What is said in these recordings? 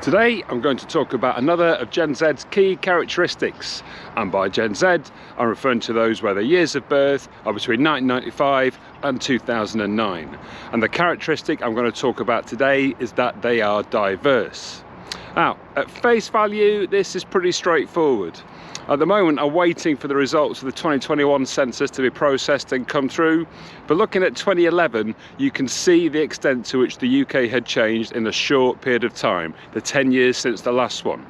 Today I'm going to talk about another of Gen Z's key characteristics, and by Gen Z I'm referring to those where their years of birth are between 1995 and 2009. And the characteristic I'm going to talk about today is that they are diverse. Now, at face value, this is pretty straightforward. At the moment, I'm waiting for the results of the 2021 census to be processed and come through. But looking at 2011, you can see the extent to which the UK had changed in a short period of time, the 10 years since the last one.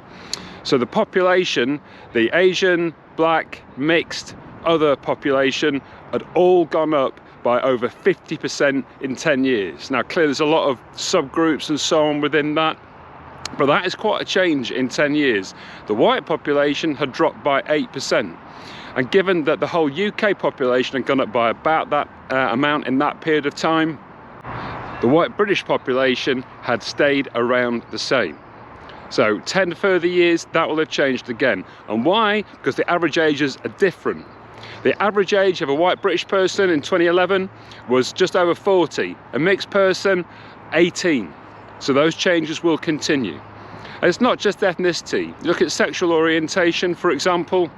So the population, the Asian, black, mixed, other population had all gone up by over 50% in 10 years. Now, clearly there's a lot of subgroups and so on within that, but that is quite a change in 10 years. The white population had dropped by 8%. And given that the whole UK population had gone up by about that amount in that period of time, the white British population had stayed around the same. So 10 further years, that will have changed again. And why? Because the average ages are different. The average age of a white British person in 2011 was just over 40. A mixed person, 18. So those changes will continue. And it's not just ethnicity. Look at sexual orientation, for example.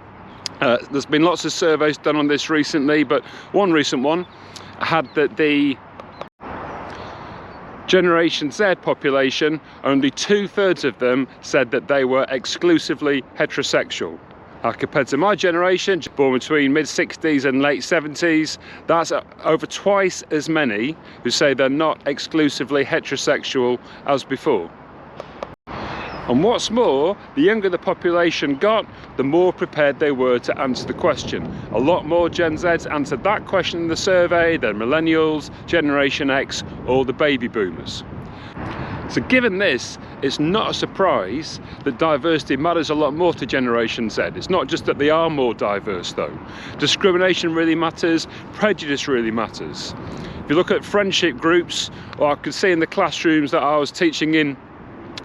There's been lots of surveys done on this recently, but one recent one had that the Generation Z population, only 2/3 of them said that they were exclusively heterosexual. Compared to my generation, born between mid-60s and late 70s, that's over twice as many who say they're not exclusively heterosexual as before. And what's more, the younger the population got, the more prepared they were to answer the question. A lot more Gen Zs answered that question in the survey than millennials, Generation X, or the baby boomers. So given this, it's not a surprise that diversity matters a lot more to Generation Z. It's not just that they are more diverse though. Discrimination really matters, prejudice really matters. If you look at friendship groups, or I could see in the classrooms that I was teaching in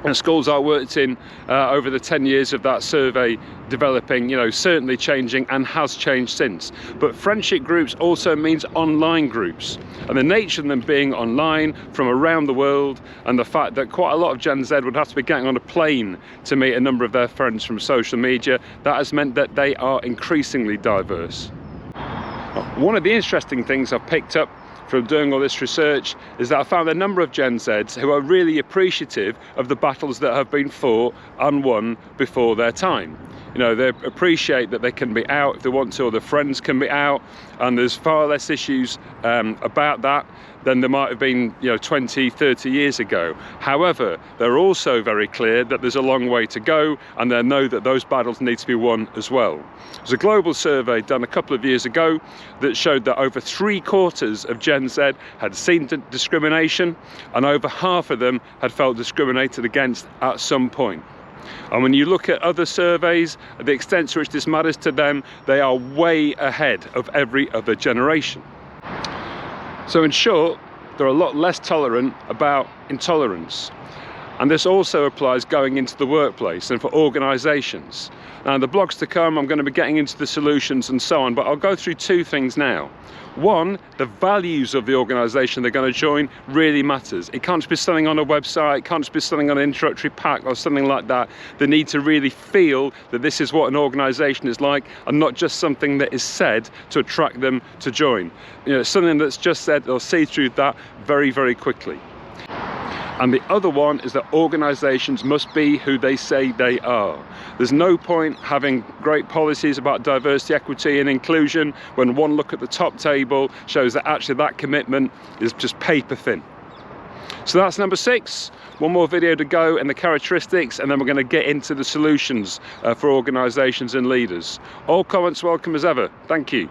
and schools I worked in over the 10 years of that survey developing, certainly changing and has changed since. But friendship groups also means online groups, and the nature of them being online from around the world, and the fact that quite a lot of Gen Z would have to be getting on a plane to meet a number of their friends from social media, that has meant that they are increasingly diverse. One of the interesting things I've picked up from doing all this research is that I found a number of Gen Zs who are really appreciative of the battles that have been fought and won before their time. They appreciate that they can be out if they want to, or their friends can be out, and there's far less issues about that than there might have been 20, 30 years ago. However, they're also very clear that there's a long way to go, and they know that those battles need to be won as well. There's a global survey done a couple of years ago that showed that over 3/4 of Gen Z had seen discrimination, and over half of them had felt discriminated against at some point. And when you look at other surveys, the extent to which this matters to them, they are way ahead of every other generation. So in short, they're a lot less tolerant about intolerance. And this also applies going into the workplace and for organisations. Now, in the blogs to come, I'm going to be getting into the solutions and so on, but I'll go through two things now. One, the values of the organisation they're going to join really matters. It can't just be something on a website, it can't just be something on an introductory pack or something like that. They need to really feel that this is what an organisation is like, and not just something that is said to attract them to join. Something that's just said, they'll see through that very, very quickly. And the other one is that organisations must be who they say they are. There's no point having great policies about diversity, equity and inclusion when one look at the top table shows that actually that commitment is just paper thin. So that's number 6. One more video to go in the characteristics, and then we're going to get into the solutions for organisations and leaders. All comments welcome as ever. Thank you.